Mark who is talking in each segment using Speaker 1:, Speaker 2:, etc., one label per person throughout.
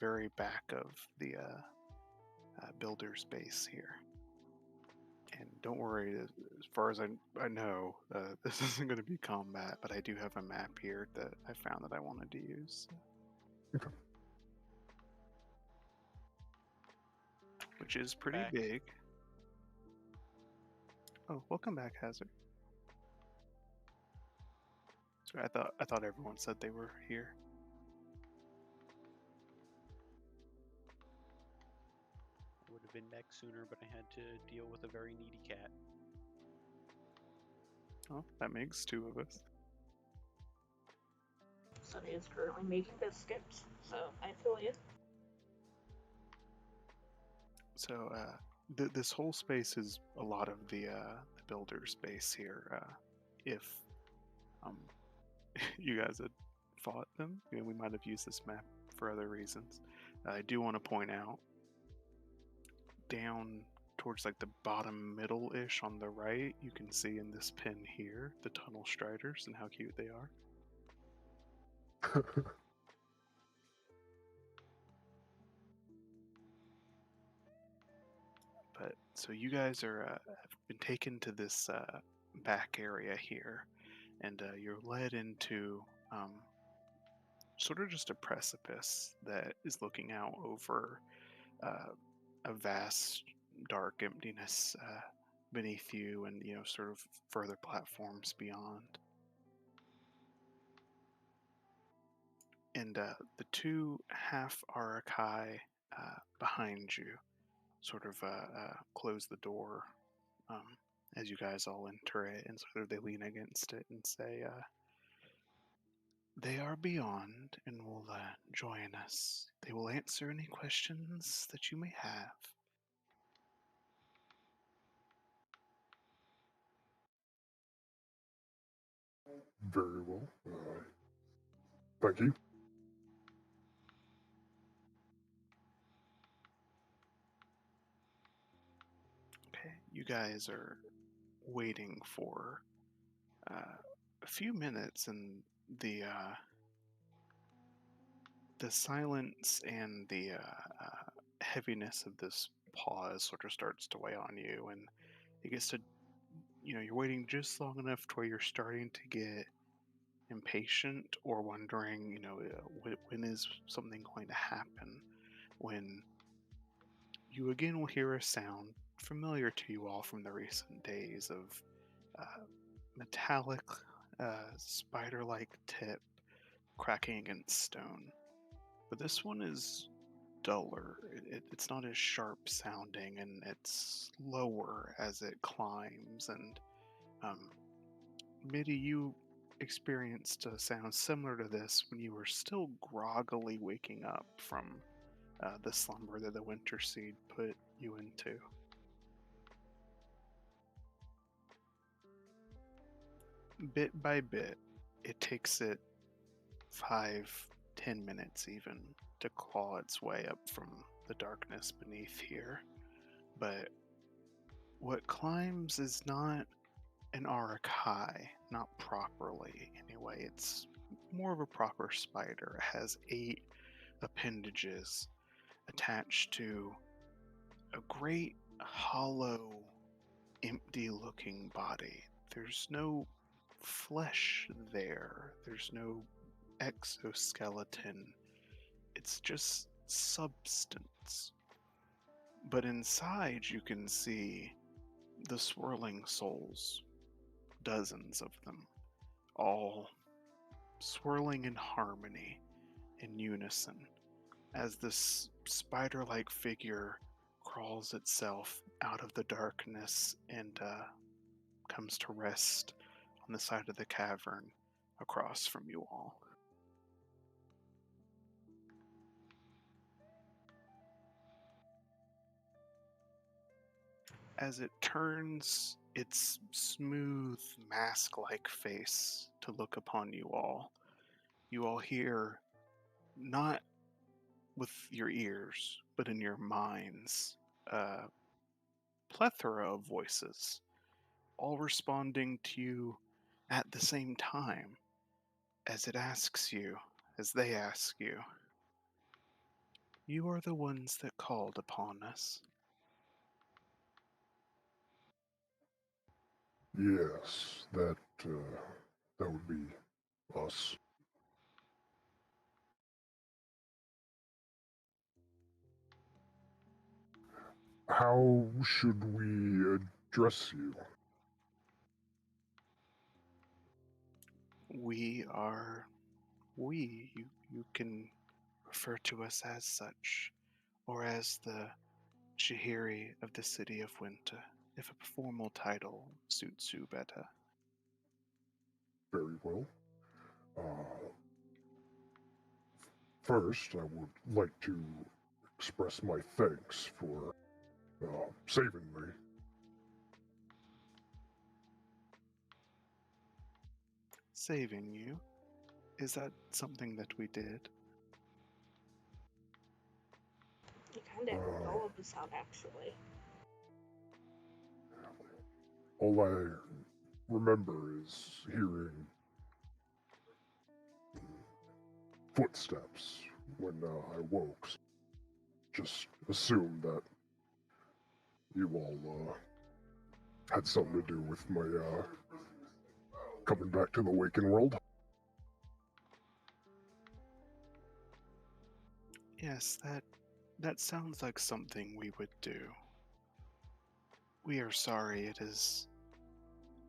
Speaker 1: very back of the builder's base here. And don't worry, as far as I know, this isn't going to be combat, but I do have a map here that I found that I wanted to use,
Speaker 2: Okay.
Speaker 1: which is pretty
Speaker 3: Back.
Speaker 1: big. Oh, welcome back, Hazard. Sorry, I thought everyone said they were here.
Speaker 3: I would have been back sooner, but I had to deal with a very needy cat.
Speaker 1: Oh, that makes two of us.
Speaker 4: Sunny is currently making biscuits, so I feel you.
Speaker 1: So this whole space is a lot of the builder space here. If um, you guys had fought them, we might have used this map for other reasons. I do want to point out down towards like the bottom middle-ish on the right, you can see in this pin here the tunnel striders and how cute they are. But so you guys are have been taken to this back area here, and you're led into sort of just a precipice that is looking out over uh, a vast, dark emptiness beneath you, and sort of further platforms beyond. And the two half Arakai behind you sort of close the door as you guys all enter it, and sort of they lean against it and say, they are beyond and will join us. They will answer any questions that you may have.
Speaker 2: Very well. Thank you.
Speaker 1: Okay, you guys are waiting for a few minutes, and the silence and the heaviness of this pause sort of starts to weigh on you, and it gets to, you're waiting just long enough to where you're starting to get impatient or wondering, when is something going to happen, when you again will hear a sound familiar to you all from the recent days of uh, metallic, spider-like tip cracking against stone. But this one is duller. It's not as sharp sounding, and it's lower as it climbs. And um, Mitty, you experienced a sound similar to this when you were still groggily waking up from the slumber that the winter seed put you into. Bit by bit, it takes it 5, 10 minutes even to claw its way up from the darkness beneath here. But what climbs is not an Arakai, not properly anyway. It's more of a proper spider. It has 8 appendages attached to a great hollow, empty looking body. There's no flesh there, there's no exoskeleton. It's just substance. But inside, you can see the swirling souls, dozens of them, all swirling in harmony, in unison, as this spider like figure crawls itself out of the darkness and comes to rest on the side of the cavern across from you all. As it turns its smooth, mask like face to look upon you all hear, not with your ears, but in your minds, a plethora of voices, all responding to you at the same time as it asks you, as they ask you, You are the ones that called upon us.
Speaker 2: Yes, that would be us. How should we address you?
Speaker 1: We are we. You can refer to us as such, or as the Chihiri of the City of Winter, if a formal title suits you better.
Speaker 2: Very well. Uh, First, I would like to express my thanks for saving me.
Speaker 1: Saving you? Is that something that we did?
Speaker 4: You kind of
Speaker 2: Uh,
Speaker 4: know of us out, actually.
Speaker 2: All I remember is hearing footsteps when I woke. Just assumed that you all had something to do with my coming back to the waking world.
Speaker 1: Yes, that sounds like something we would do. We are sorry it is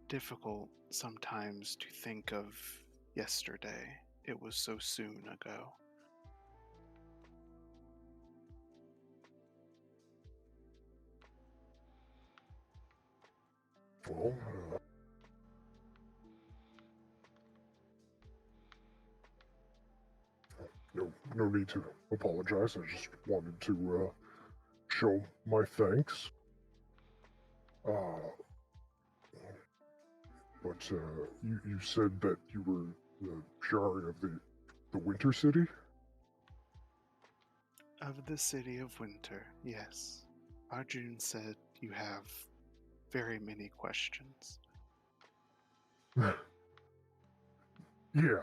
Speaker 1: difficult sometimes to think of yesterday. It was so soon ago.
Speaker 2: Well, no need to apologize. I just wanted to show my thanks. Uh, but you said that you were the Shari of the Winter City?
Speaker 1: Of the City of Winter, yes. Arjun said you have very many questions.
Speaker 2: Yeah.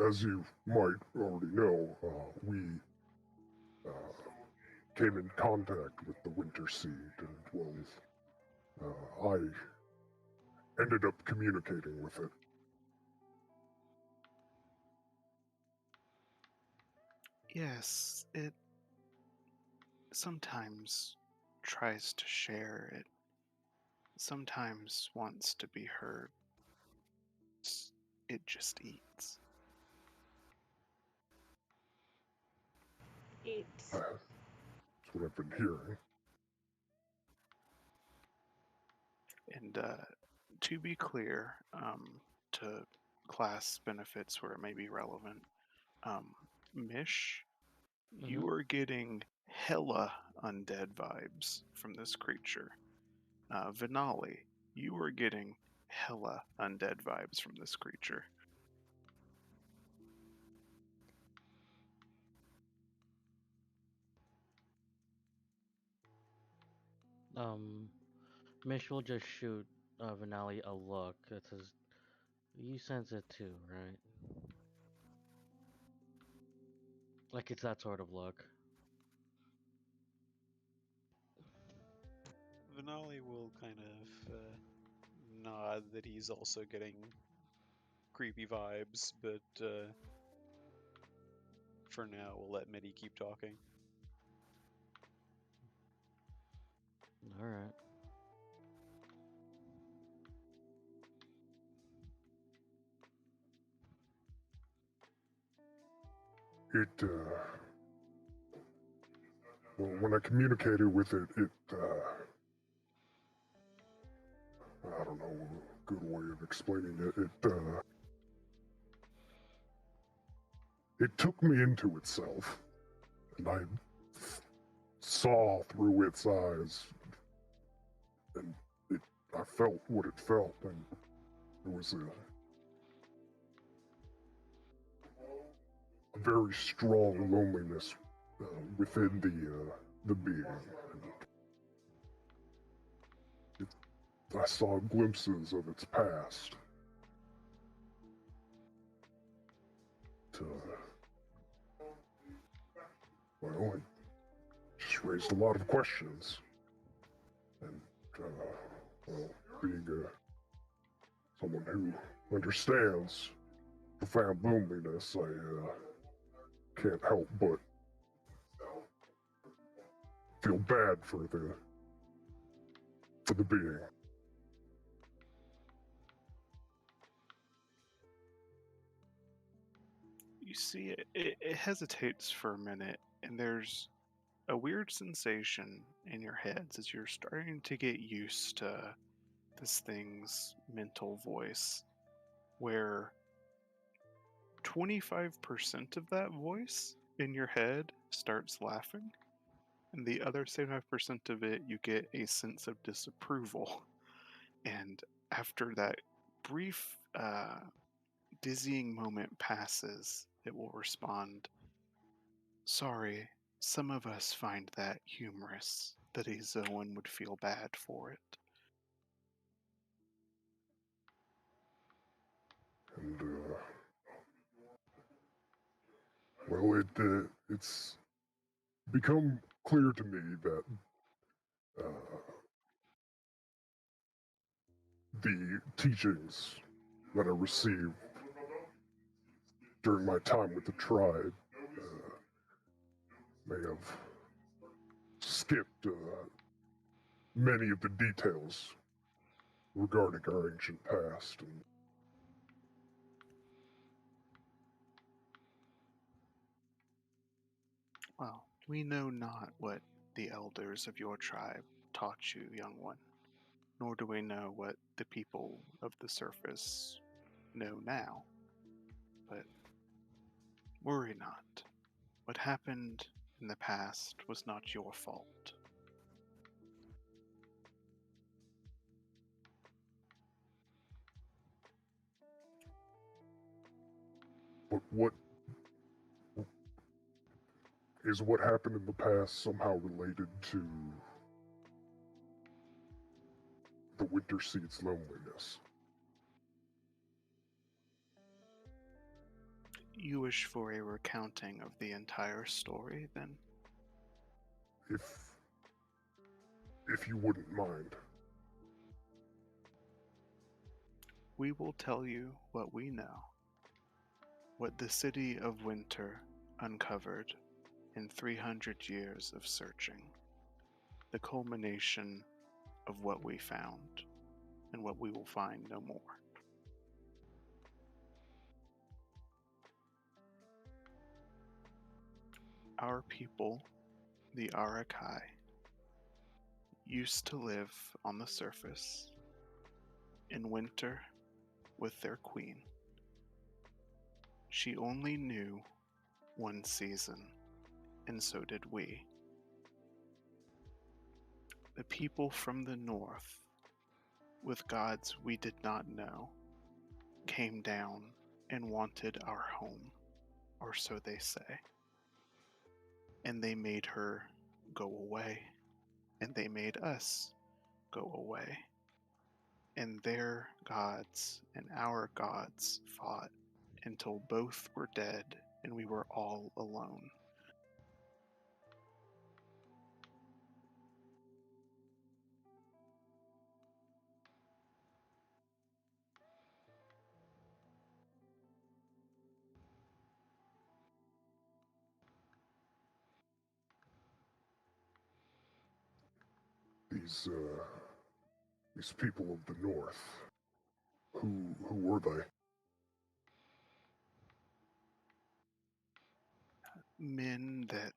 Speaker 2: As you might already know, we came in contact with the Winter Seed, and I ended up communicating with it.
Speaker 1: Yes, it sometimes tries to share, it sometimes wants to be heard. It just eats.
Speaker 4: Eats.
Speaker 2: That's what I've been hearing.
Speaker 1: And to be clear, to class benefits where it may be relevant, Mish, you are getting hella undead vibes from this creature. Vinali, you are getting hella undead vibes from this creature.
Speaker 5: Mish will just shoot Vinali a look that says, "You sense it too, right?" Like it's that sort of look.
Speaker 3: Vinali will kind of nod that he's also getting creepy vibes, but for now we'll let Mitty keep talking.
Speaker 5: All right.
Speaker 2: Well, when I communicated with it, I don't know a good way of explaining it. It took me into itself, and I saw through its eyes, and I felt what it felt, and it was a very strong loneliness within the being. And I saw glimpses of its past. well, it just raised a lot of questions. And, well, being someone who understands profound loneliness, I can't help but feel bad for the being.
Speaker 1: You see, it hesitates for a minute, and there's a weird sensation in your heads as you're starting to get used to this thing's mental voice, where 25% of that voice in your head starts laughing, and the other 75% of it, you get a sense of disapproval. And after that brief, dizzying moment passes, it will respond, "Sorry, some of us find that humorous, that a Zoan would feel bad for it."
Speaker 2: And, well, it's become clear to me that the teachings that I received during my time with the tribe may have skipped many of the details regarding our ancient past. And
Speaker 1: Well, we know not what the elders of your tribe taught you, young one, nor do we know what the people of the surface know now. But worry not. What happened in the past was not your fault.
Speaker 2: but what is what happened in the past somehow related to the Winter Seed's loneliness?
Speaker 1: You wish for a recounting of the entire story, then?
Speaker 2: If you wouldn't mind.
Speaker 1: We will tell you what we know. What the City of Winter uncovered in 300 years of searching. The culmination of what we found and what we will find no more. Our people, the Arakai, used to live on the surface in winter with their queen. She only knew one season, and so did we. The people from the north, with gods we did not know, came down and wanted our home, or so they say. And they made her go away, and they made us go away. And their gods and our gods fought until both were dead and we were all alone.
Speaker 2: These people of the north, who were they?
Speaker 1: Men that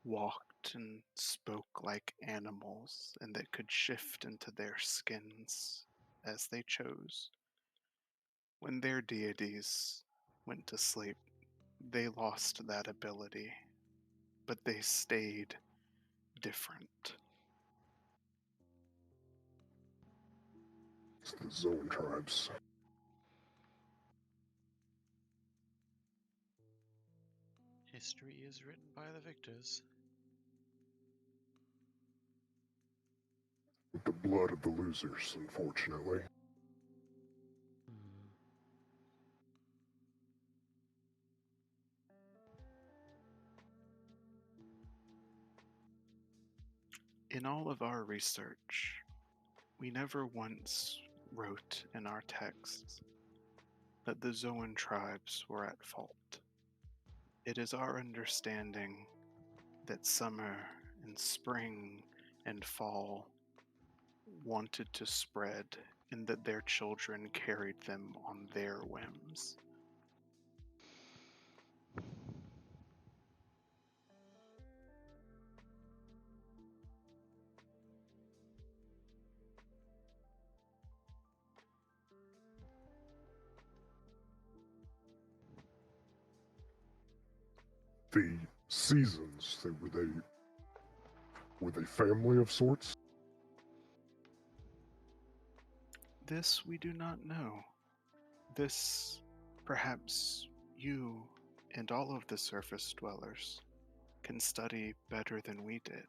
Speaker 1: walked and spoke like animals and that could shift into their skins as they chose. When their deities went to sleep, they lost that ability, but they stayed different.
Speaker 2: It's the Zoan tribes.
Speaker 3: History is written by the victors.
Speaker 2: With the blood of the losers, unfortunately.
Speaker 5: Hmm.
Speaker 1: In all of our research, we never once wrote in our texts that the Zoan tribes were at fault. It is our understanding that summer and spring and fall wanted to spread and that their children carried them on their whims.
Speaker 2: The seasons, were they family of sorts?
Speaker 1: This we do not know. This, perhaps you and all of the surface dwellers can study better than we did.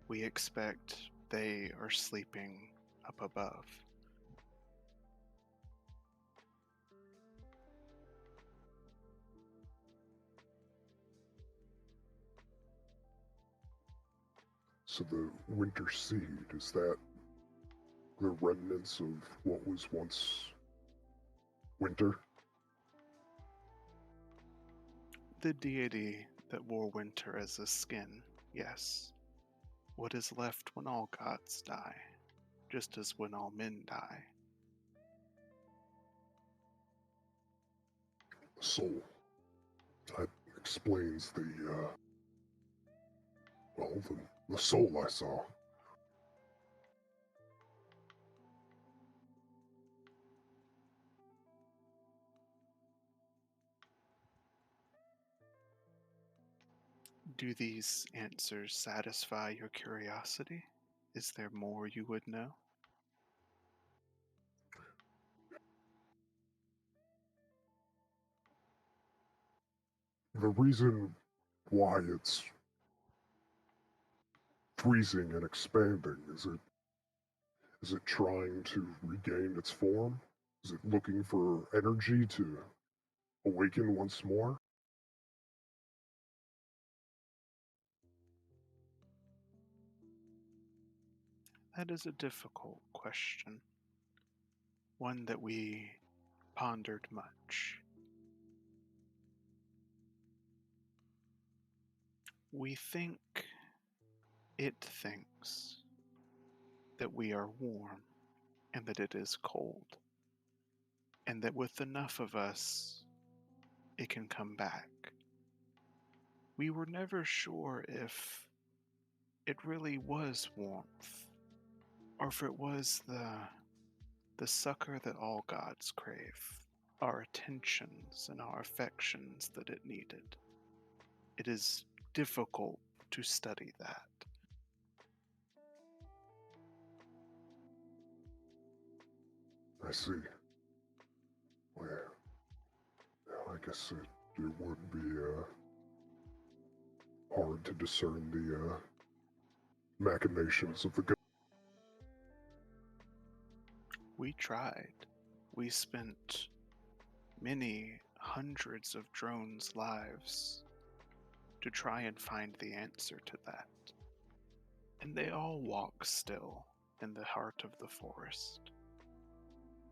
Speaker 1: We expect they are sleeping up above.
Speaker 2: So the winter seed, is that the remnants of what was once winter?
Speaker 1: The deity that wore winter as a skin, yes. What is left when all gods die, just as when all men die.
Speaker 2: Soul. That explains the soul I saw.
Speaker 1: Do these answers satisfy your curiosity? Is there more you would know?
Speaker 2: The reason why it's freezing and expanding, is it trying to regain its form? Is it looking for energy to awaken once more?
Speaker 1: That is a difficult question, one that we pondered much. We think it thinks that we are warm and that it is cold, and that with enough of us, it can come back. We were never sure if it really was warmth, or if it was the succor that all gods crave, our attentions and our affections that it needed. It is difficult to study that.
Speaker 2: I see. Well, yeah, I guess it would be hard to discern the machinations of the.
Speaker 1: We tried. We spent many hundreds of drones' lives to try and find the answer to that. And they all walk still in the heart of the forest.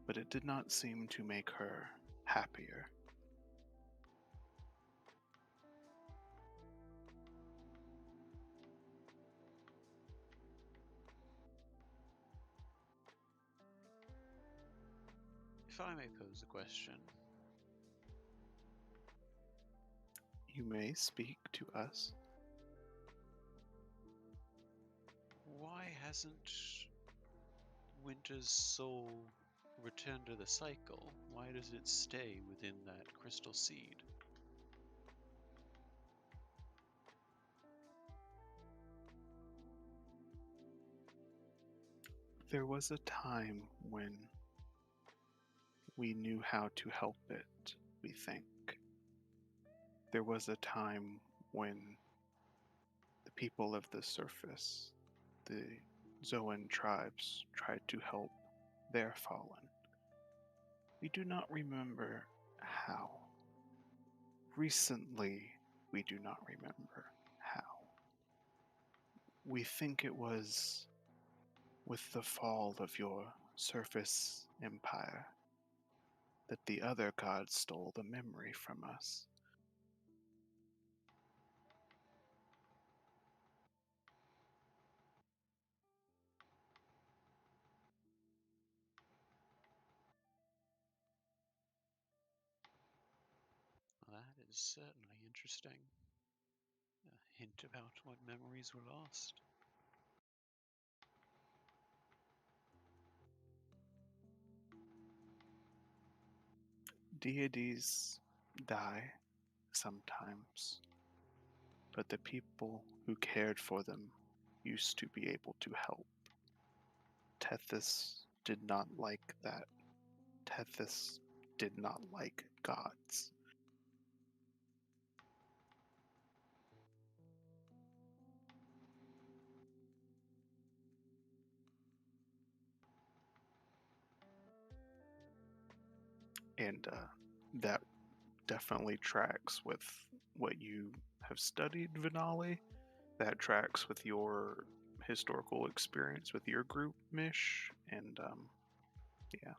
Speaker 1: But it did not seem to make her happier.
Speaker 3: If I may pose a question,
Speaker 1: You may speak to us.
Speaker 3: why hasn't Winter's soul returned to the cycle? Why does it stay within that crystal seed?
Speaker 1: There was a time when we knew how to help it, we think. There was a time when the people of the surface, the Zoan tribes, tried to help their fallen. We do not remember how. Recently, we do not remember how. we think it was with the fall of your surface empire that the other gods stole the memory from us.
Speaker 3: That is certainly interesting. A hint about what memories were lost.
Speaker 1: Deities die sometimes, but the people who cared for them used to be able to help. Tethys did not like that. Tethys did not like gods. And that definitely tracks with what you have studied, Vinali. That tracks with your historical experience with your group, Mish. And yeah.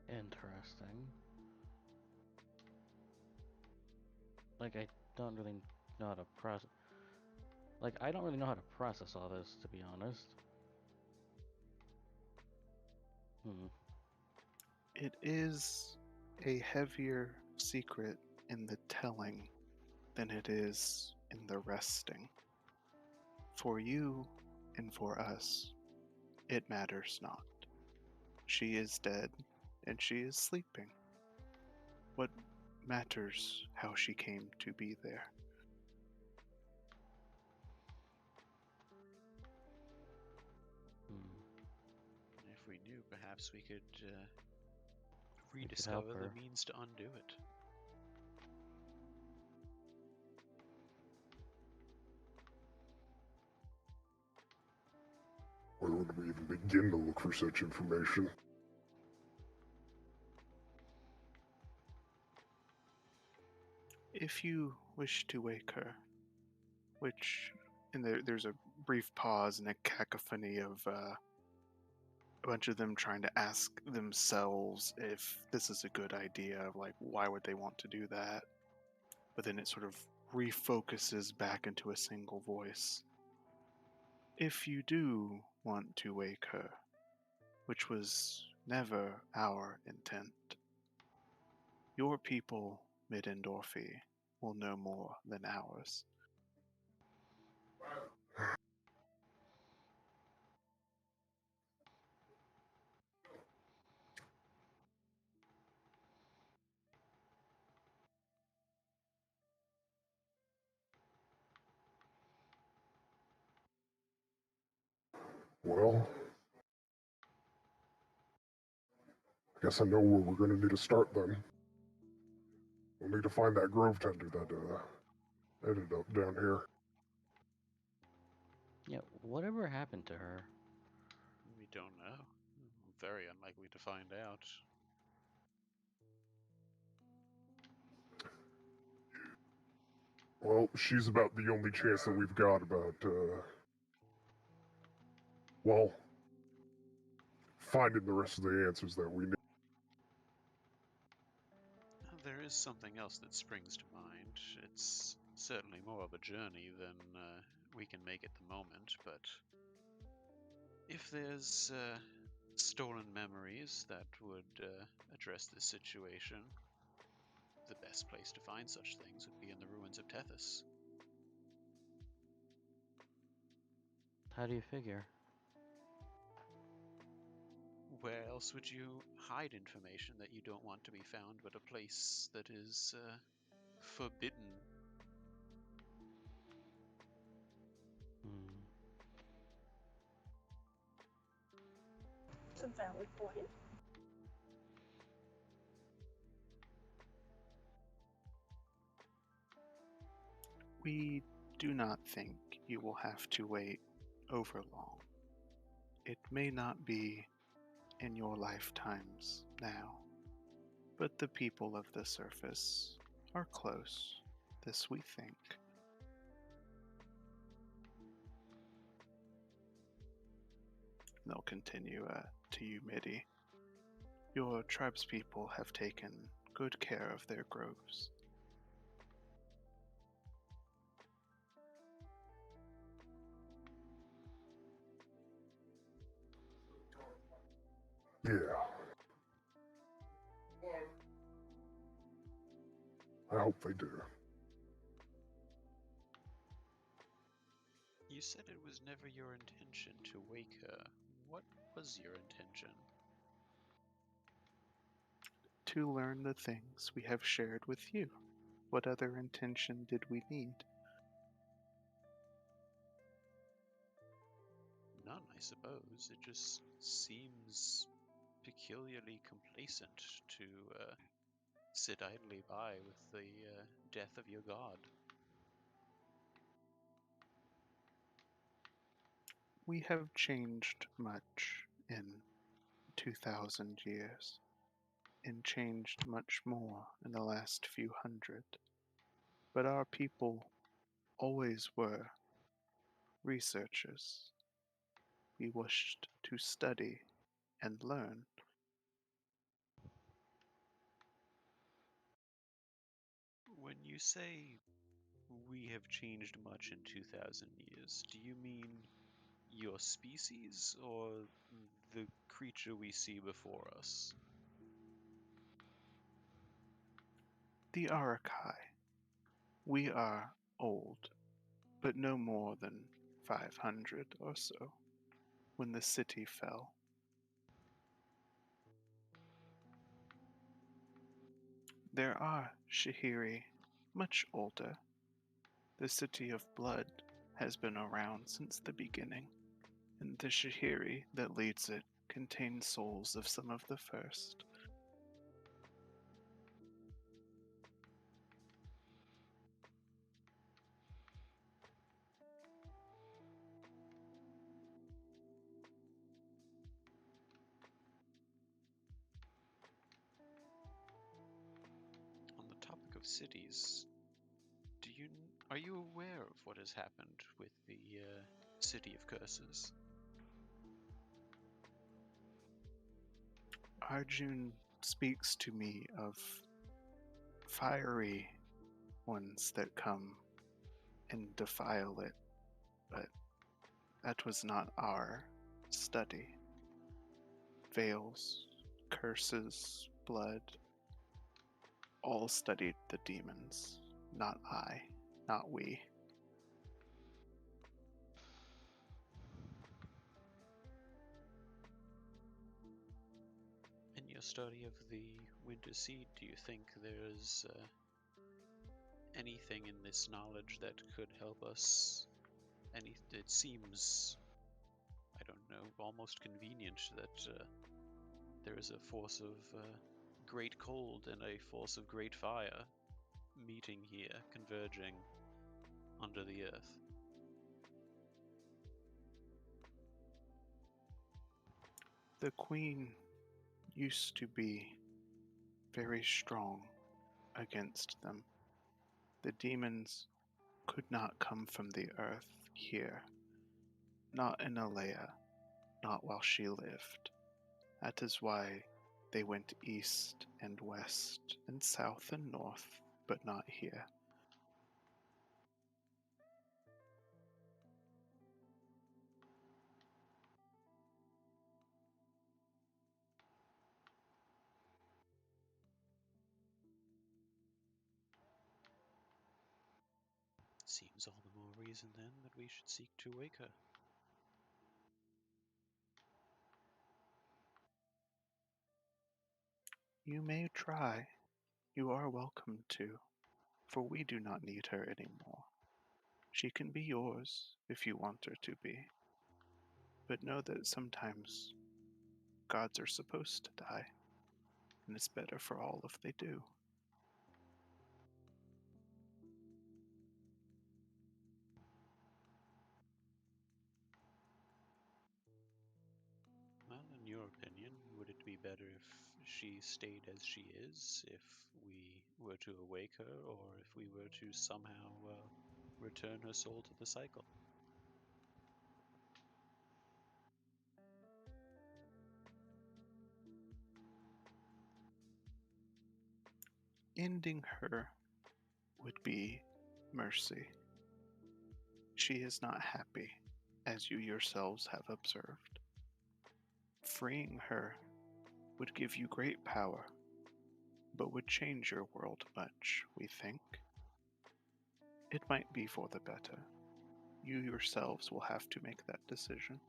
Speaker 5: Interesting. Like, I don't really know how to process. Like, I don't really know how to process all this, to be honest.
Speaker 1: It is a heavier secret in the telling than it is in the resting. For you and for us, it matters not. She is dead, and she is sleeping. What matters how she came to be there?
Speaker 3: If we knew, perhaps we could
Speaker 5: We could help
Speaker 3: rediscover
Speaker 5: her.
Speaker 3: the means to undo it.
Speaker 2: Where would we even begin to look for such information?
Speaker 1: If you wish to wake her, which, and there's a brief pause and a cacophony of a bunch of them trying to ask themselves if this is a good idea, like why would they want to do that? But then it sort of refocuses back into a single voice. If you do want to wake her, which was never our intent, your people, Middendorfi, will know more than ours.
Speaker 2: Well, I guess I know where we're going to need to start then. We'll need to find that grove tender that ended up down here.
Speaker 5: Yeah, whatever happened to her?
Speaker 3: We don't know. Very unlikely to find out.
Speaker 2: Well, she's about the only chance that we've got about, well, finding the rest of the answers that we need.
Speaker 3: There is something else that springs to mind. It's certainly more of a journey than we can make at the moment, but if there's stolen memories that would address this situation, the best place to find such things would be in the ruins of Tethys.
Speaker 5: How do you figure?
Speaker 3: Where else would you hide information that you don't want to be found but a place that is forbidden?
Speaker 4: It's a valid point.
Speaker 1: We do not think you will have to wait over long. It may not be in your lifetimes now, but the people of the surface are close, this we think. They'll continue to you, Midi. Your tribespeople have taken good care of their groves.
Speaker 2: Yeah. I hope they do.
Speaker 3: You said it was never your intention to wake her. What was your intention?
Speaker 1: To learn the things we have shared with you. What other intention did we need?
Speaker 3: None, I suppose. It just seems peculiarly complacent to sit idly by with the death of your god.
Speaker 1: We have changed much in 2,000 years, and changed much more in the last few hundred. But our people always were researchers. We wished to study and learn.
Speaker 3: When you say we have changed much in 2,000 years, do you mean your species or the creature we see before us?
Speaker 1: The Arakai. We are old, but no more than 500 or so, when the city fell. There are Shahiri, much older. The City of Blood has been around since the beginning, and the Shahiri that leads it contains souls of some of the first.
Speaker 3: On the topic of cities, are you aware of what has happened with the City of Curses?
Speaker 1: Arjun speaks to me of fiery ones that come and defile it, but that was not our study. Veils, curses, blood, all studied the demons, not I, not we.
Speaker 3: In your study of the Winter Seed, do you think there's anything in this knowledge that could help us? It seems, I don't know, almost convenient that there is a force of great cold and a force of great fire meeting here, converging under the earth.
Speaker 1: The queen used to be very strong against them. The demons could not come from the earth here, not in Alea, not while she lived. That is why they went east and west and south and north, but not here.
Speaker 3: Seems all the more reason then that we should seek to wake her.
Speaker 1: You may try. You are welcome to, for we do not need her anymore. She can be yours if you want her to be. But know that sometimes gods are supposed to die, and it's better for all if they do.
Speaker 3: better if she stayed as she is, if we were to awake her, or if we were to somehow return her soul to the cycle.
Speaker 1: Ending her would be mercy. She is not happy, as you yourselves have observed. Freeing her would give you great power, but would change your world much, we think. It might be for the better. You yourselves will have to make that decision.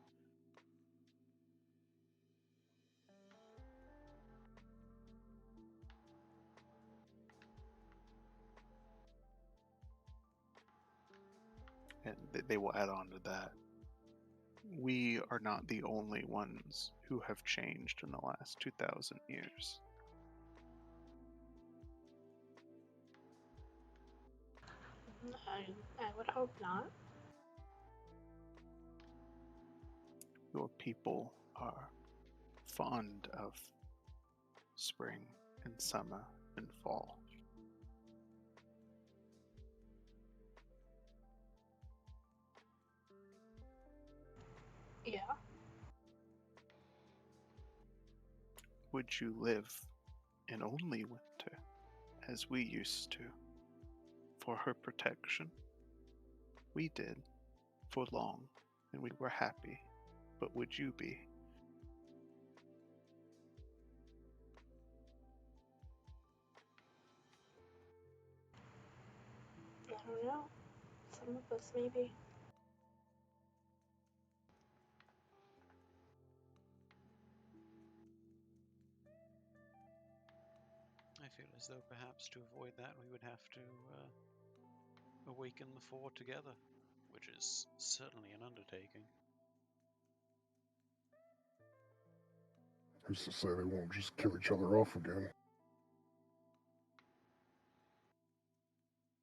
Speaker 1: And they will add on to that. We are not the only ones who have changed in the last 2,000 years.
Speaker 4: I would hope not.
Speaker 1: Your people are fond of spring and summer and fall.
Speaker 4: Yeah.
Speaker 1: Would you live in only winter, as we used to, for her protection? We did, for long, and we were happy. But would you be?
Speaker 4: I don't know. Some of us maybe.
Speaker 3: I feel as though perhaps to avoid that we would have to awaken the four together, which is certainly an undertaking.
Speaker 2: Who's to say they won't just kill each other off again?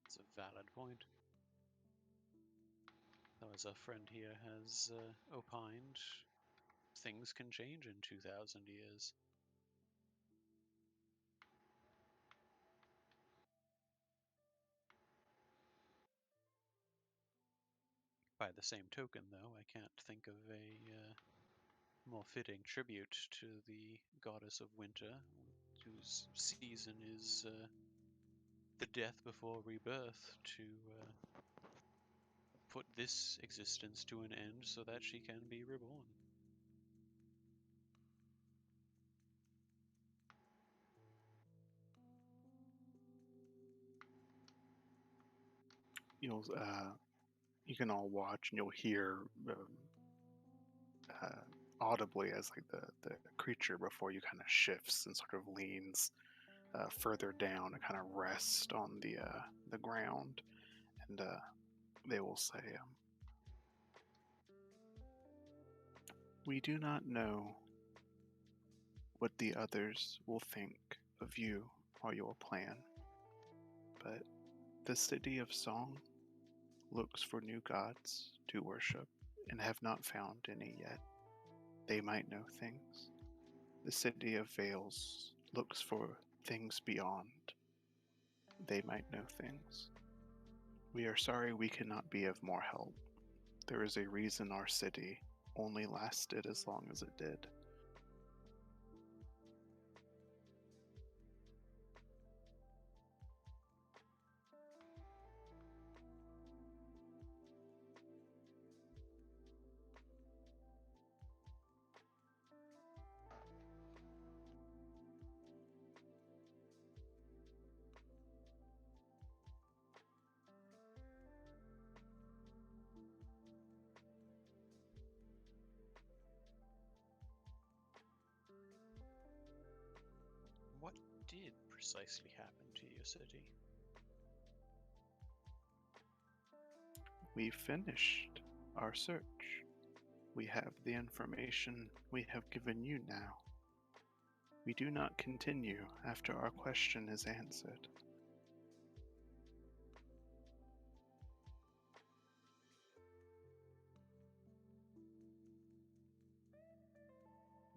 Speaker 3: It's a valid point. Though, as our friend here has opined, things can change in 2,000 years. By the same token, though, I can't think of a more fitting tribute to the goddess of winter, whose season is the death before rebirth, to put this existence to an end so that she can be reborn.
Speaker 1: You can all watch and you'll hear uh, audibly as like the creature before you kind of shifts and sort of leans further down and kind of rest on the ground, and they will say, "We do not know what the others will think of you or your plan, but the city of Song looks for new gods to worship and have not found any yet. They might know things. The city of Vales looks for things beyond. They might know things. We are sorry we cannot be of more help. There is a reason our city only lasted as long as it did."
Speaker 3: What did precisely happen to your city?
Speaker 1: We finished our search. We have the information we have given you now. We do not continue after our question is answered.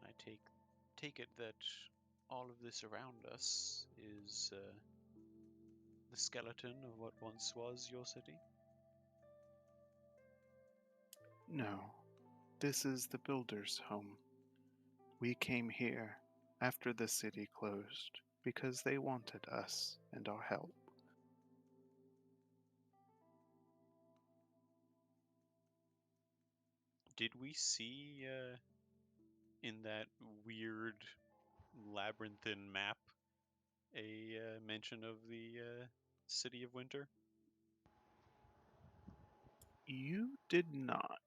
Speaker 3: I take it that all of this around us is the skeleton of what once was your city?
Speaker 1: No, this is the builder's home. We came here after the city closed because they wanted us and our help.
Speaker 3: Did we see in that weird labyrinthine map a mention of the City of Winter?
Speaker 1: You did not.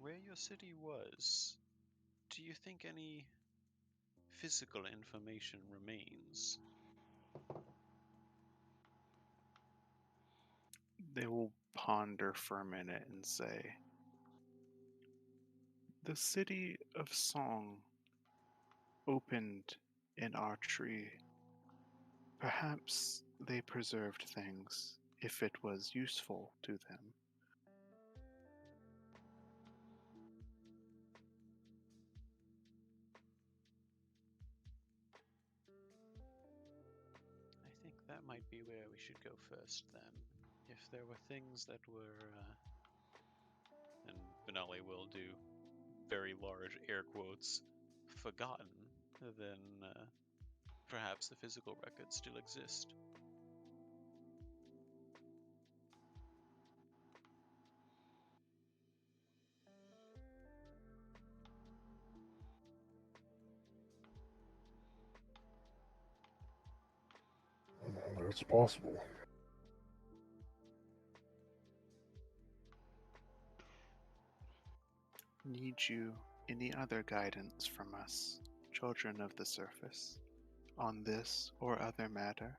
Speaker 3: Where your city was, do you think any physical information remains?
Speaker 1: They will ponder for a minute and say, the city of song opened in our tree. Perhaps they preserved things if it was useful to them.
Speaker 3: I think that might be where we should go first then. If there were things that were, and Benali will do very large air quotes, forgotten, then perhaps the physical records still exist.
Speaker 2: That's possible.
Speaker 1: Need you any other guidance from us, children of the surface, on this or other matter?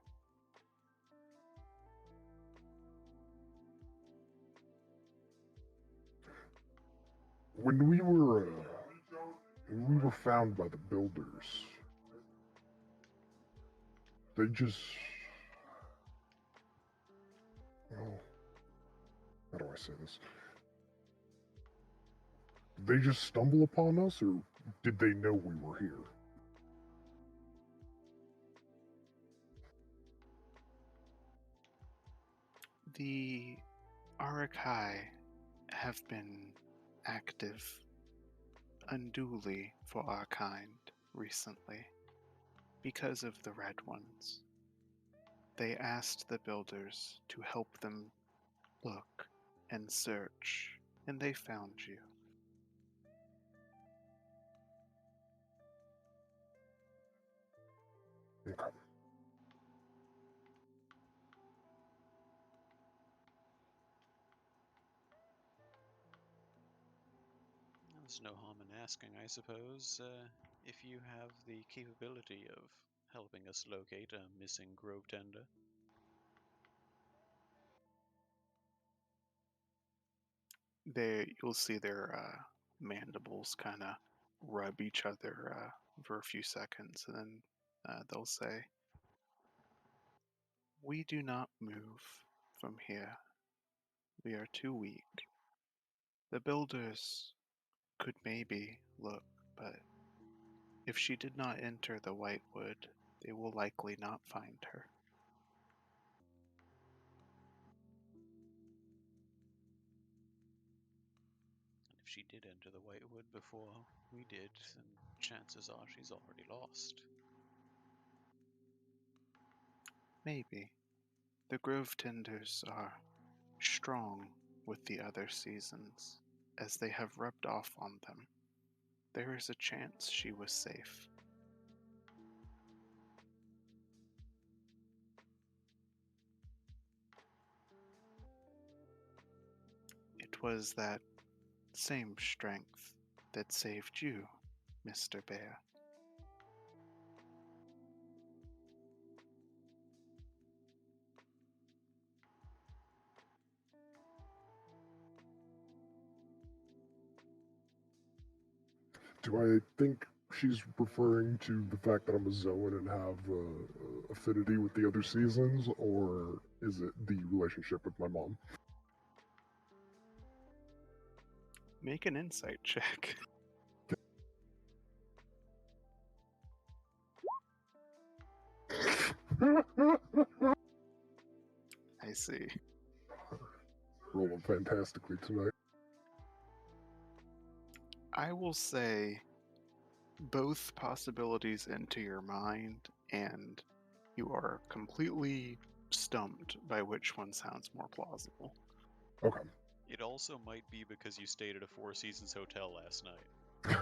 Speaker 2: When we were found by the builders, they just, well, how do I say this? Did they just stumble upon us, or did they know we were here?
Speaker 1: The Arakai have been active unduly for our kind recently because of the Red Ones. They asked the builders to help them look and search, and they found you.
Speaker 2: Okay.
Speaker 3: There's no harm in asking, I suppose, if you have the capability of helping us locate a missing grove tender.
Speaker 1: You'll see their mandibles kind of rub each other for a few seconds, and then they'll say, "We do not move from here. We are too weak. The builders could maybe look, but if she did not enter the Whitewood, they will likely not find her."
Speaker 3: And if she did enter the Whitewood before we did, then chances are she's already lost.
Speaker 1: Maybe. The Grove Tenders are strong with the other seasons, as they have rubbed off on them. There is a chance she was safe. It was that same strength that saved you, Mr. Bear.
Speaker 2: Do I think she's referring to the fact that I'm a Zoan and have affinity with the other seasons, or is it the relationship with my mom?
Speaker 1: Make an insight check. I see.
Speaker 2: Rolling fantastically tonight.
Speaker 1: I will say both possibilities enter your mind, and you are completely stumped by which one sounds more plausible.
Speaker 2: Okay.
Speaker 3: It also might be because you stayed at a Four Seasons hotel last night.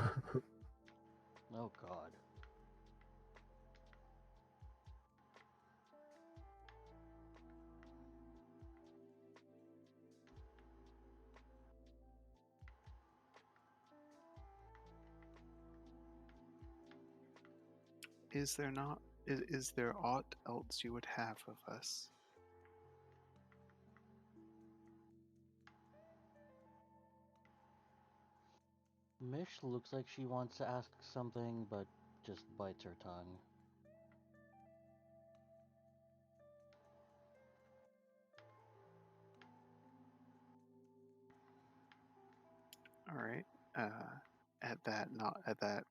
Speaker 5: Oh God.
Speaker 1: Is there not? Is there aught else you would have of us?
Speaker 5: Mish looks like she wants to ask something, but just bites her tongue.
Speaker 1: All right. At that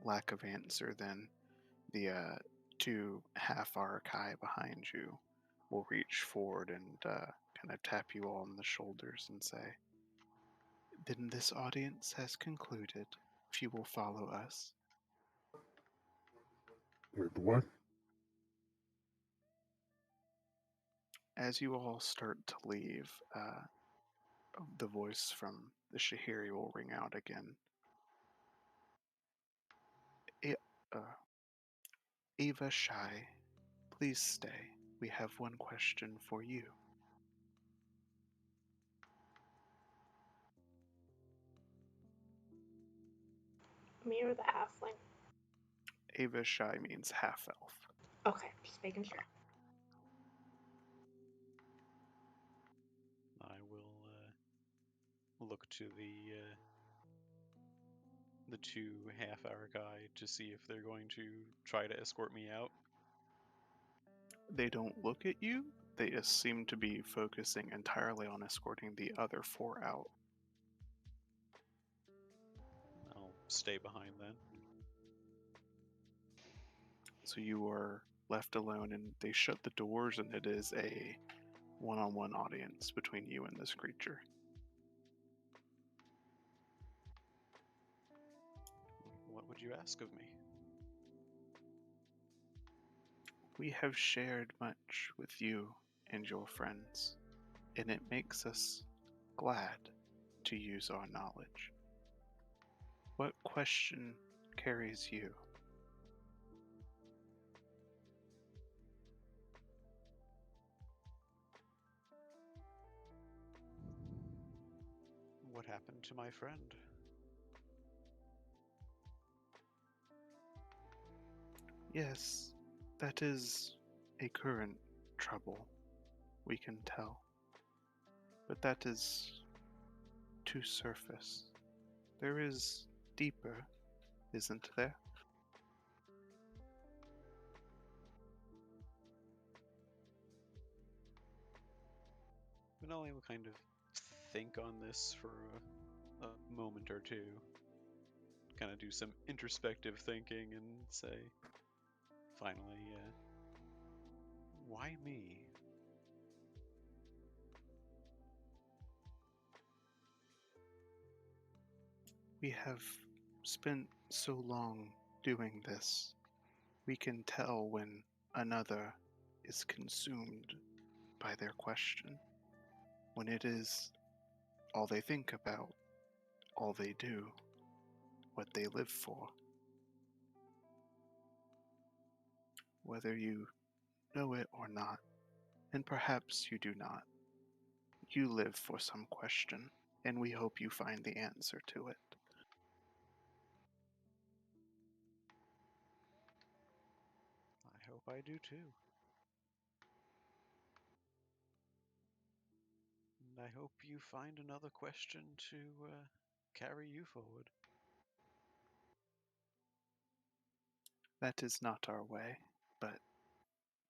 Speaker 1: lack of answer, then the two half Arakai behind you will reach forward and kind of tap you all on the shoulders and say, "Then this audience has concluded. If you will follow us."
Speaker 2: Wait, the what?
Speaker 1: As you all start to leave, the voice from the Shahiri will ring out again. Ava Shai, please stay. We have one question for you.
Speaker 4: Me or the halfling?
Speaker 1: Ava Shai means half elf.
Speaker 4: Okay, just making sure.
Speaker 3: I will look to the two half-hour guy to see if they're going to try to escort me out.
Speaker 1: They don't look at you, they just seem to be focusing entirely on escorting the other four out.
Speaker 3: I'll stay behind then.
Speaker 1: So you are left alone, and they shut the doors, and it is a one-on-one audience between you and this creature.
Speaker 3: What would you ask of me?
Speaker 1: We have shared much with you and your friends, and it makes us glad to use our knowledge. What question carries you?
Speaker 3: What happened to my friend?
Speaker 1: Yes, that is a current trouble, we can tell. But that is too surface. There is deeper, isn't there?
Speaker 3: But I'll kind of think on this for a moment or two. Kind of do some introspective thinking and say, finally, why me?
Speaker 1: We have spent so long doing this. We can tell when another is consumed by their question, when it is all they think about, all they do, what they live for. Whether you know it or not, and perhaps you do not, you live for some question, and we hope you find the answer to it.
Speaker 3: I hope I do too. And I hope you find another question to carry you forward.
Speaker 1: That is not our way, but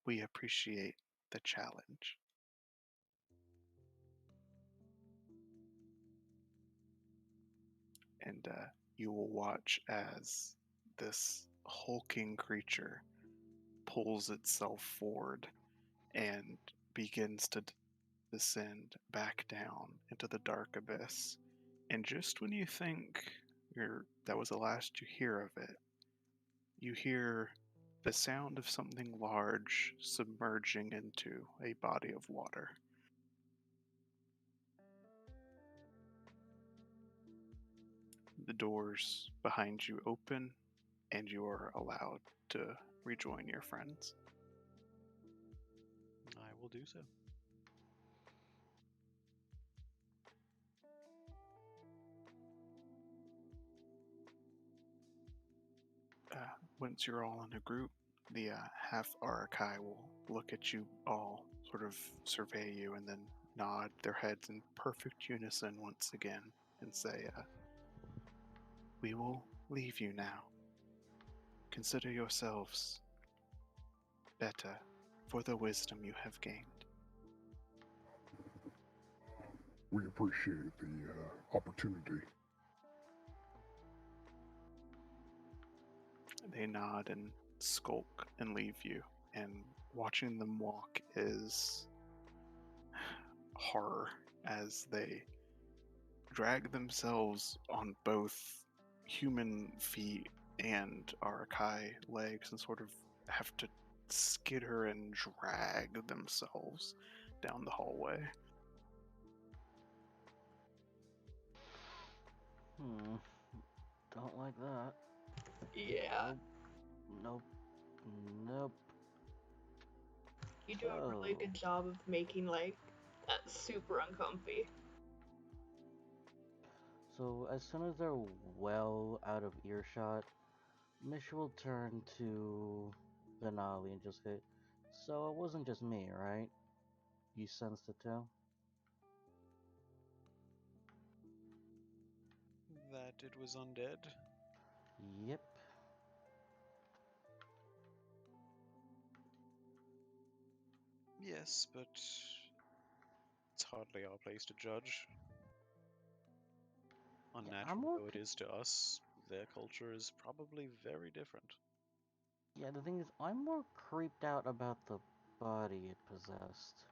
Speaker 1: we appreciate the challenge. And you will watch as this hulking creature pulls itself forward and begins to descend back down into the dark abyss. And just when you think that was the last you hear of it, you hear the sound of something large submerging into a body of water. The doors behind you open, and you are allowed to rejoin your friends.
Speaker 3: I will do so.
Speaker 1: Once you're all in a group, the half Arakai will look at you all, sort of survey you, and then nod their heads in perfect unison once again and say, "We will leave you now. Consider yourselves better for the wisdom you have gained."
Speaker 2: We appreciate the opportunity.
Speaker 1: They nod and skulk and leave you, and watching them walk is horror as they drag themselves on both human feet and Arakai legs and sort of have to skitter and drag themselves down the hallway.
Speaker 5: Don't like that.
Speaker 4: Yeah.
Speaker 5: Nope. Nope.
Speaker 4: You do a really
Speaker 5: So-
Speaker 4: good job of making like that super uncomfy.
Speaker 5: So as soon as they're well out of earshot, Mish will turn to Benali and just say, "So it wasn't just me, right? You sensed it too?"
Speaker 3: That it was undead?
Speaker 5: Yep.
Speaker 3: Yes, but it's hardly our place to judge. Unnatural
Speaker 5: more
Speaker 3: though it is to us, their culture is probably very different.
Speaker 5: Yeah, the thing is, I'm more creeped out about the body it possessed.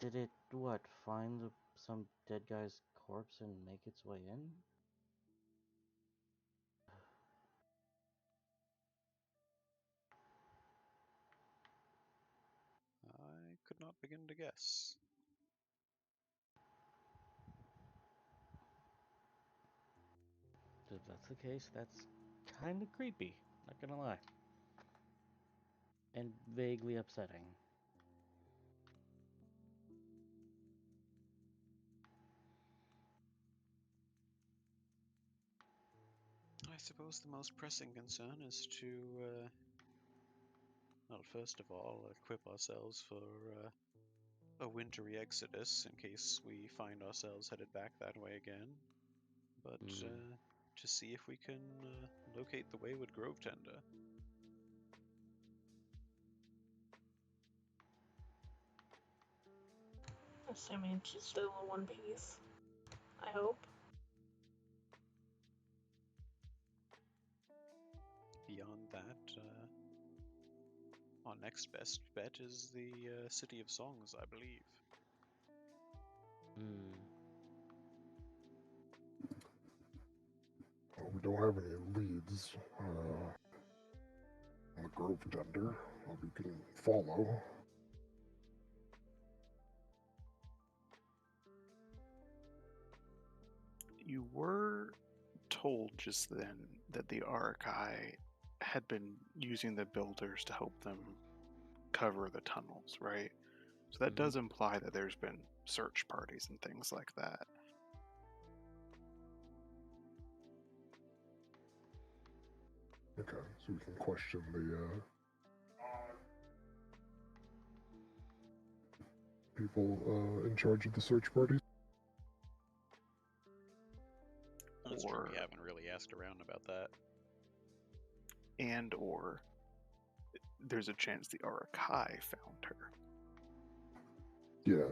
Speaker 5: Did it, what, find some dead guy's corpse and make its way in?
Speaker 3: I could not begin to guess.
Speaker 5: If that's the case, that's kinda creepy, not gonna lie. And vaguely upsetting.
Speaker 3: I suppose the most pressing concern is to, well, first of all, equip ourselves for a wintry exodus in case we find ourselves headed back that way again. But to see if we can locate the wayward Grove Tender.
Speaker 4: Assuming she's still in one piece. I hope.
Speaker 3: Beyond that, our next best bet is the City of Songs, I believe.
Speaker 2: We don't have any leads on the Grove Tender we can follow.
Speaker 1: You were told just then that the Arakai had been using the builders to help them cover the tunnels, right? So that does imply that there's been search parties and things like that.
Speaker 2: Okay, so we can question the people in charge of the search parties.
Speaker 3: That's true,
Speaker 1: Or
Speaker 3: we haven't really asked around about that.
Speaker 1: and or there's a chance the Arakai found her.
Speaker 2: Yeah.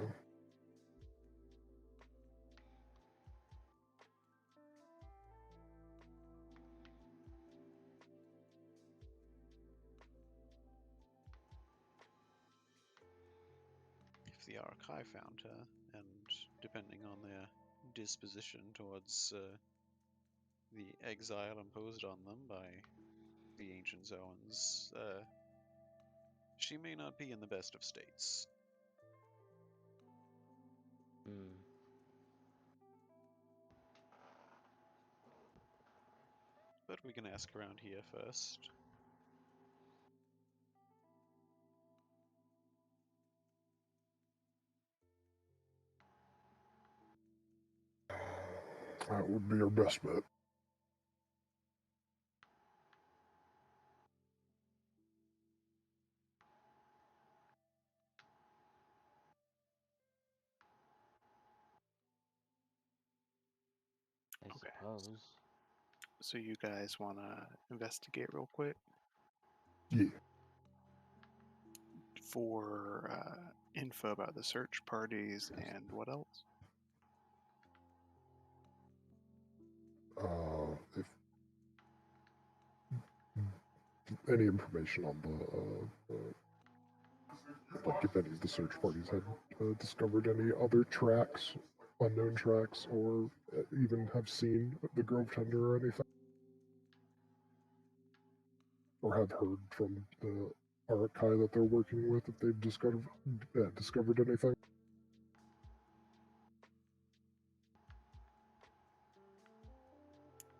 Speaker 3: If the Arakai found her, and depending on their disposition towards the exile imposed on them by the ancient Zoans, she may not be in the best of states.
Speaker 5: Hmm.
Speaker 3: But we can ask around here first.
Speaker 2: That would be our best bet.
Speaker 5: I
Speaker 1: Okay.
Speaker 5: suppose.
Speaker 1: So you guys want to investigate real quick
Speaker 2: Yeah.
Speaker 1: for info about the search parties and what else?
Speaker 2: If any information on the like if any of the search parties had discovered any other tracks, unknown tracks, or even have seen the Grove Tender or anything, or have heard from the Arakai that they're working with, if they've discovered anything.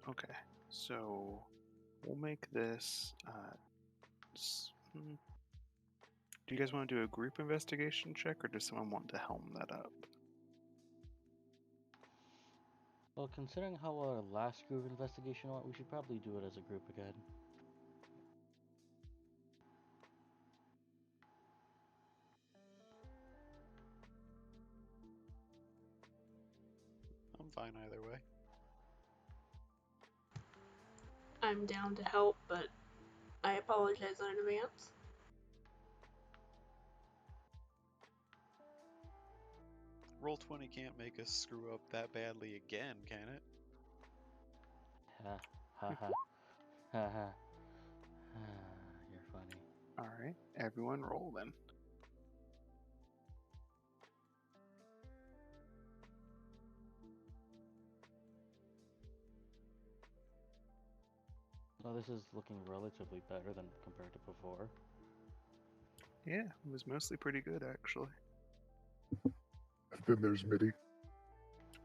Speaker 1: Okay, so we'll make this. Do you guys want to do a group investigation check, or does someone want to helm that up?
Speaker 5: Well, considering how our last group investigation went, we should probably do it as a group again.
Speaker 3: I'm fine either way.
Speaker 4: I'm down to help, but I apologize in advance.
Speaker 3: Roll20 can't make us screw up that badly again, can it?
Speaker 5: Ha ha ha ha ha. You're funny.
Speaker 1: All right, everyone roll then.
Speaker 5: Oh, this is looking relatively better than compared to before.
Speaker 1: Yeah, it was mostly pretty good actually.
Speaker 2: And then there's Mitty.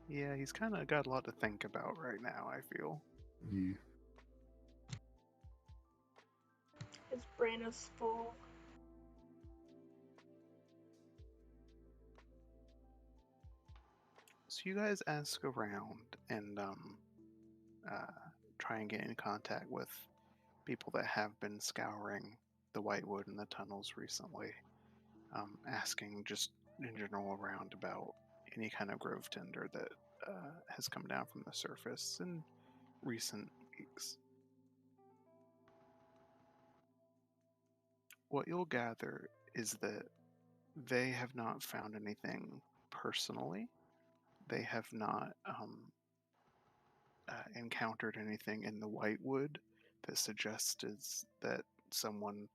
Speaker 1: Yeah, he's kind of got a lot to think about right now, I feel.
Speaker 2: Yeah.
Speaker 4: His brain is full.
Speaker 1: So you guys ask around and try and get in contact with people that have been scouring the Whitewood and the tunnels recently, asking just in general around about any kind of grove tender that has come down from the surface in recent weeks. What you'll gather is that they have not found anything personally. They have not encountered anything in the Whitewood that suggests that someone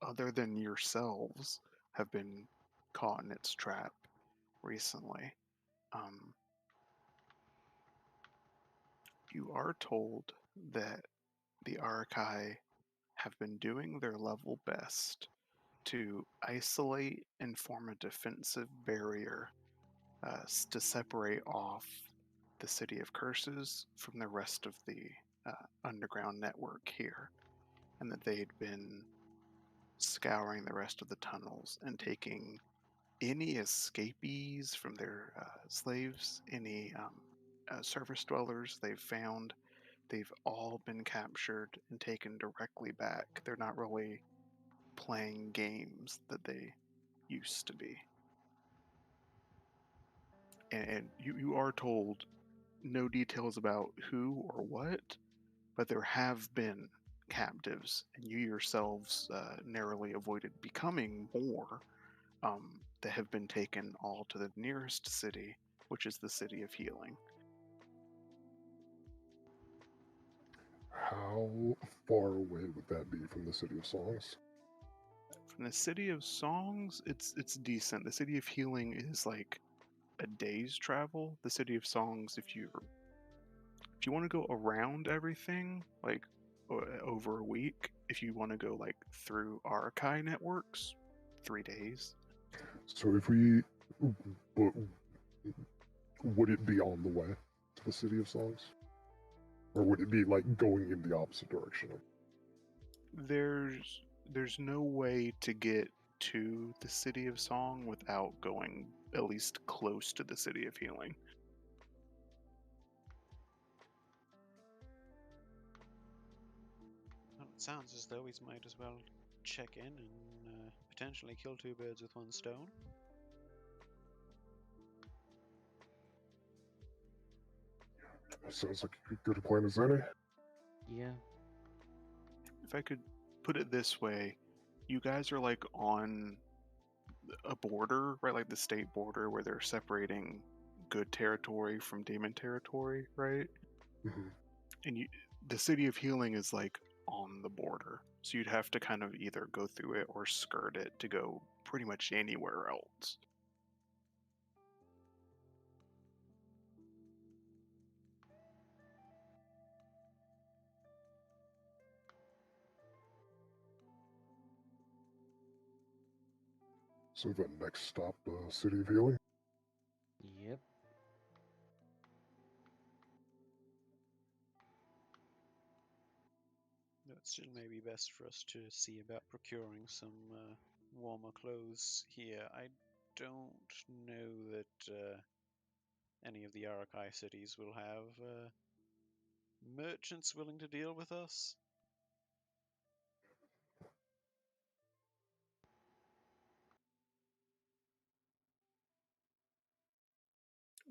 Speaker 1: other than yourselves have been caught in its trap recently. You are told that the Arakai have been doing their level best to isolate and form a defensive barrier to separate off the City of Curses from the rest of the underground network here, and that they had been scouring the rest of the tunnels and taking any escapees from their slaves, any surface dwellers they've found. They've all been captured and taken directly back. They're not really playing games that they used to be. And you are told no details about who or what, but there have been captives, and you yourselves narrowly avoided becoming more that have been taken all to the nearest city, which is the City of Healing.
Speaker 2: How far away would that be from the City of Songs?
Speaker 1: From the City of Songs, it's decent. The City of Healing is like a day's travel. The City of Songs, if you want to go around everything, like over a week, if you want to go like through Arakai networks, 3 days.
Speaker 2: So if we, but would it be on the way to the City of Songs, or would it be like going in the opposite direction?
Speaker 1: There's no way to get to the City of Song without going at least close to the City of Healing.
Speaker 3: Well, it sounds as though we might as well check in and potentially kill two birds with one stone.
Speaker 2: Sounds like a good plan as any.
Speaker 5: Yeah.
Speaker 1: If I could put it this way, you guys are like on a border, right? Like the state border where they're separating good territory from demon territory, right?
Speaker 2: Mhm.
Speaker 1: And the City of Healing is like on the border. So you'd have to kind of either go through it or skirt it to go pretty much anywhere else.
Speaker 2: So the next stop, City of Healing.
Speaker 5: Yep.
Speaker 3: It still may be best for us to see about procuring some warmer clothes here. I don't know that any of the Arakai cities will have merchants willing to deal with us.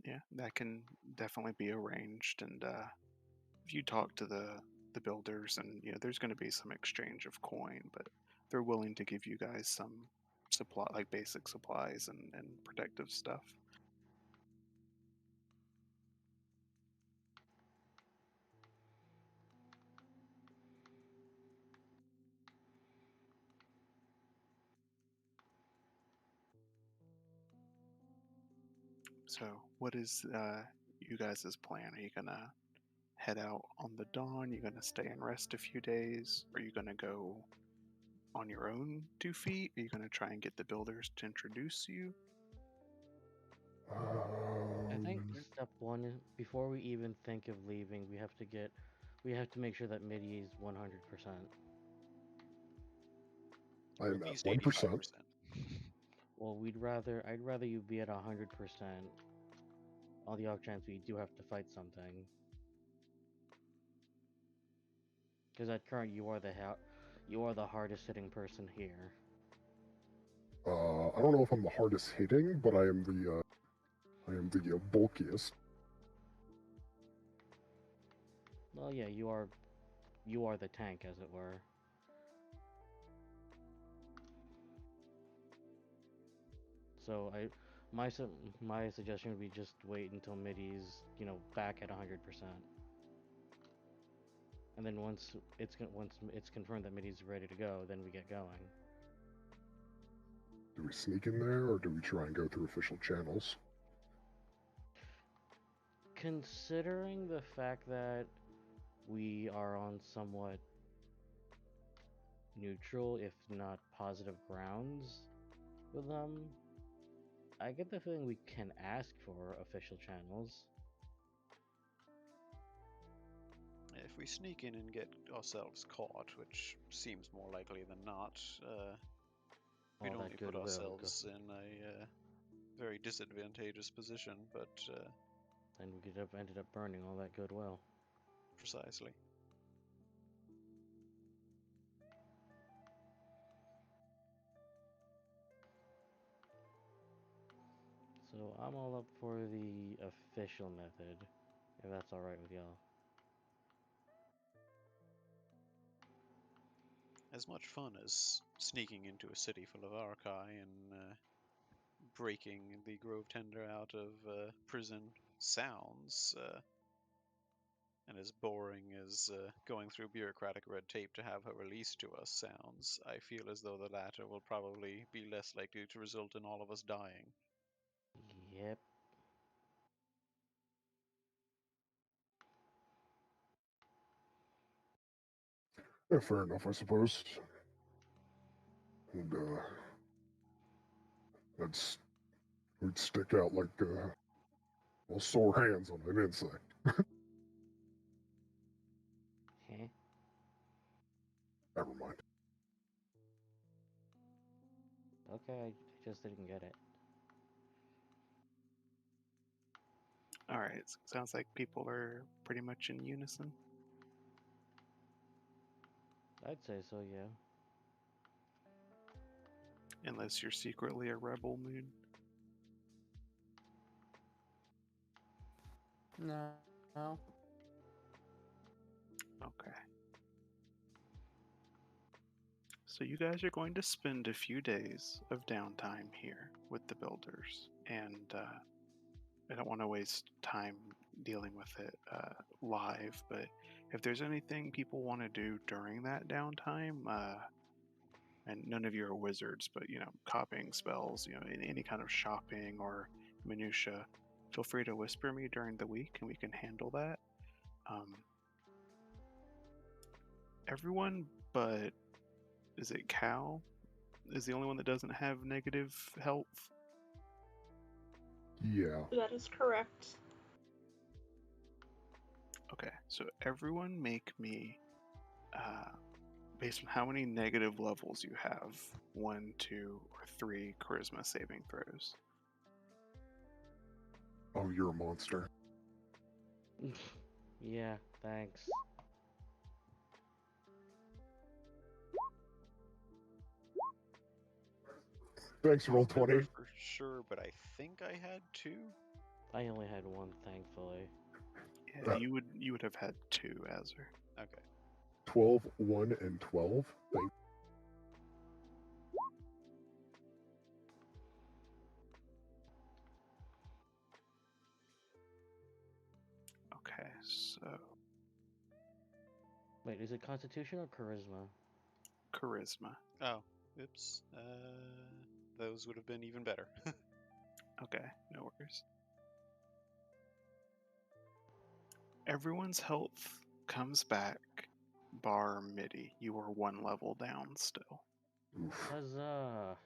Speaker 1: Yeah, that can definitely be arranged. And if you talk to the builders, and there's going to be some exchange of coin, but they're willing to give you guys some supply, like basic supplies and protective stuff. So, what is you guys' plan? Are you gonna head out on the dawn? You gonna stay and rest a few days? Are you gonna go on your own 2 feet? Are you gonna try and get the builders to introduce you?
Speaker 5: I think
Speaker 2: Um,
Speaker 5: step one is before we even think of leaving, we have to make sure that Midi is 100%.
Speaker 3: Or
Speaker 2: I'm
Speaker 3: at
Speaker 2: at
Speaker 3: least
Speaker 2: 1%.
Speaker 3: 85%.
Speaker 5: Well, I'd rather you be at 100% on the off chance we do have to fight something. Because at current, you are the hardest hitting person here.
Speaker 2: I don't know if I'm the hardest hitting, but I am the bulkiest.
Speaker 5: Well, yeah, you are the tank, as it were. So my suggestion would be just wait until Midi's back at 100%, and then once it's confirmed that Midi's ready to go, then we get going.
Speaker 2: Do we sneak in there, or do we try and go through official channels?
Speaker 5: Considering the fact that we are on somewhat neutral, if not positive grounds with them, I get the feeling we can ask for official channels.
Speaker 3: If we sneak in and get ourselves caught, which seems more likely than not, we'd
Speaker 5: All
Speaker 3: only
Speaker 5: that
Speaker 3: put
Speaker 5: goodwill
Speaker 3: ourselves in a very disadvantageous position, but
Speaker 5: and we could have ended up burning all that goodwill.
Speaker 3: precisely.
Speaker 5: So I'm all up for the official method, if that's alright with y'all.
Speaker 3: as much fun as sneaking into a city full of Arkai and breaking the Grove Tender out of prison sounds, and as boring as going through bureaucratic red tape to have her released to us sounds, I feel as though the latter will probably be less likely to result in all of us dying.
Speaker 5: Yep.
Speaker 2: Yeah, fair enough, I suppose. And that's we'd stick out like well, sore hands on an insect.
Speaker 5: Heh.
Speaker 2: Never mind.
Speaker 5: Okay, I just didn't get it.
Speaker 1: All right, sounds like people are pretty much in unison.
Speaker 5: I'd say so, yeah.
Speaker 1: Unless you're secretly a rebel, Moon.
Speaker 6: No.
Speaker 1: Okay. So you guys are going to spend a few days of downtime here with the builders, and I don't want to waste time dealing with it live, but if there's anything people want to do during that downtime, and none of you are wizards, but copying spells, any kind of shopping or minutia, feel free to whisper me during the week, and we can handle that. Everyone but is it Cal is the only one that doesn't have negative health?
Speaker 2: Yeah.
Speaker 4: That is correct.
Speaker 1: Okay, so everyone make me, based on how many negative levels you have, 1, 2, or 3 charisma saving throws.
Speaker 2: Oh, you're a monster.
Speaker 5: Yeah, thanks.
Speaker 2: Thanks,
Speaker 3: I
Speaker 2: roll
Speaker 3: don't remember
Speaker 2: 20.
Speaker 3: for sure, but I think I had 2.
Speaker 5: I only had one, thankfully.
Speaker 1: Yeah,
Speaker 2: Uh,
Speaker 1: you would have had 2, Azure.
Speaker 3: Okay.
Speaker 2: 12, 1, and 12.
Speaker 1: Okay, so
Speaker 5: Wait, is it Constitution or Charisma?
Speaker 1: charisma.
Speaker 3: Oh, oops. Those would have been even better.
Speaker 1: Okay, no worries. Everyone's health comes back, bar Midi. You are 1 level down still.
Speaker 2: Oof.
Speaker 5: Huzzah!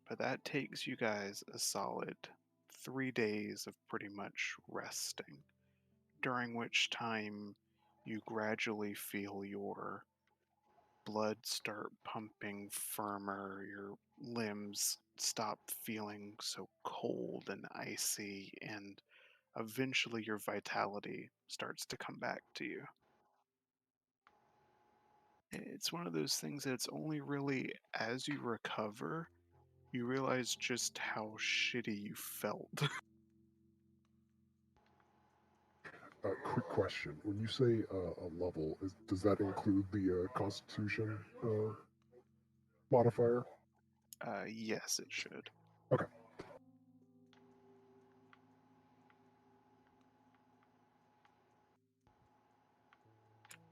Speaker 1: But that takes you guys a solid 3 days of pretty much resting, during which time you gradually feel your blood start pumping firmer, your limbs stop feeling so cold and icy, and eventually your vitality starts to come back to you. It's one of those things that it's only really as you recover you realize just how shitty you felt.
Speaker 2: Quick question. When you say a level, does that include the Constitution modifier?
Speaker 1: Yes, it should.
Speaker 2: Okay.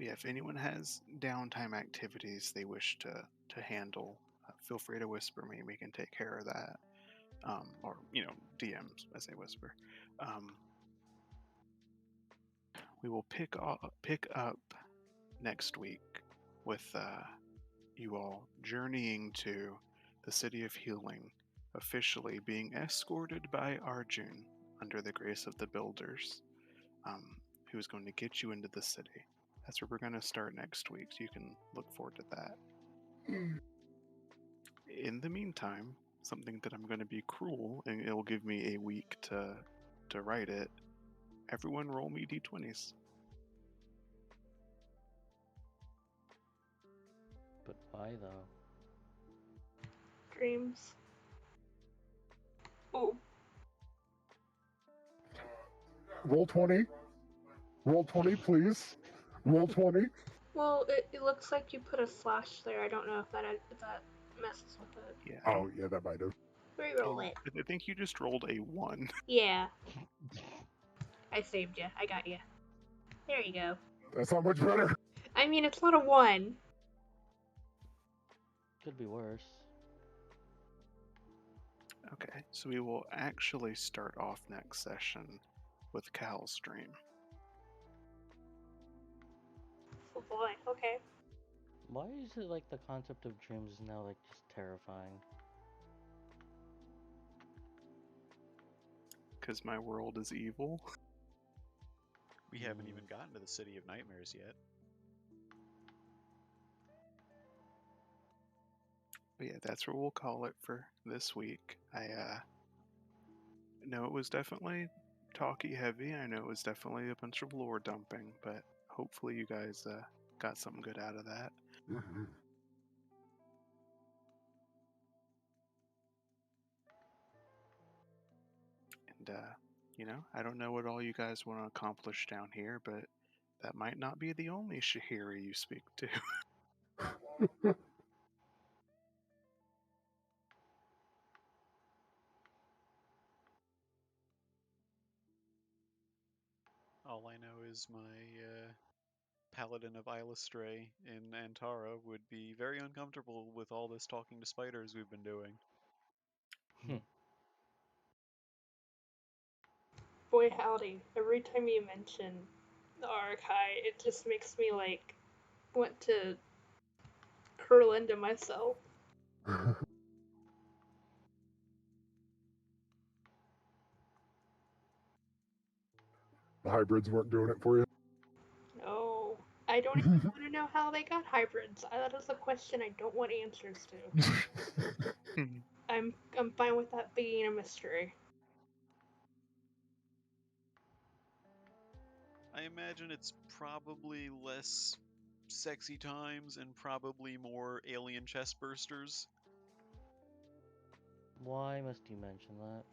Speaker 1: Yeah, if anyone has downtime activities they wish to handle, feel free to whisper me. We can take care of that. Or DMs as they whisper. We will pick up next week with you all journeying to the city of healing, officially being escorted by Arjun under the grace of the builders, who is going to get you into the city. That's where we're going to start next week, so you can look forward to that. In the meantime, something that I'm going to be cruel, and it will give me a week to write it. Everyone roll me d20s.
Speaker 5: But why though?
Speaker 4: Dreams. Oh,
Speaker 2: Roll 20. Roll 20, please. Roll 20.
Speaker 4: Well, it looks like you put a slash there. I don't know if that messes with it.
Speaker 1: Yeah.
Speaker 2: Oh, yeah, that might have.
Speaker 4: Reroll it.
Speaker 1: I think you just rolled a 1.
Speaker 4: Yeah. I saved you. I got you. There you go.
Speaker 2: That's not much better.
Speaker 4: I mean, it's not a 1.
Speaker 5: Could be worse.
Speaker 1: Okay, so we will actually start off next session with Cal's dream.
Speaker 4: Oh boy. Okay.
Speaker 5: Why is it like the concept of dreams is now like just terrifying?
Speaker 1: Because my world is evil.
Speaker 3: We haven't even gotten to the City of Nightmares yet.
Speaker 1: But yeah, that's what we'll call it for this week. I know it was definitely talky heavy. I know it was definitely a bunch of lore dumping, but hopefully you guys got something good out of that.
Speaker 2: Mhm.
Speaker 1: And I don't know what all you guys want to accomplish down here, but that might not be the only Shahiri you speak to.
Speaker 3: All I know is my paladin of Ilustray in Antara would be very uncomfortable with all this talking to spiders we've been doing.
Speaker 4: Boy howdy. Every time you mention the Arachai, it just makes me like want to curl into myself.
Speaker 2: The hybrids weren't doing it for you.
Speaker 4: No. I don't even want to know how they got hybrids. That is a question I don't want answers to. I'm fine with that being a mystery.
Speaker 3: I imagine it's probably less sexy times and probably more alien chest bursters.
Speaker 5: Why must you mention that?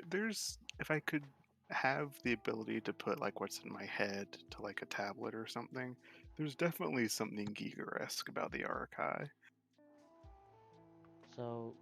Speaker 1: There's, if I could have the ability to put like what's in my head to like a tablet or something, there's definitely something Giger-esque about the Arachai.
Speaker 5: So,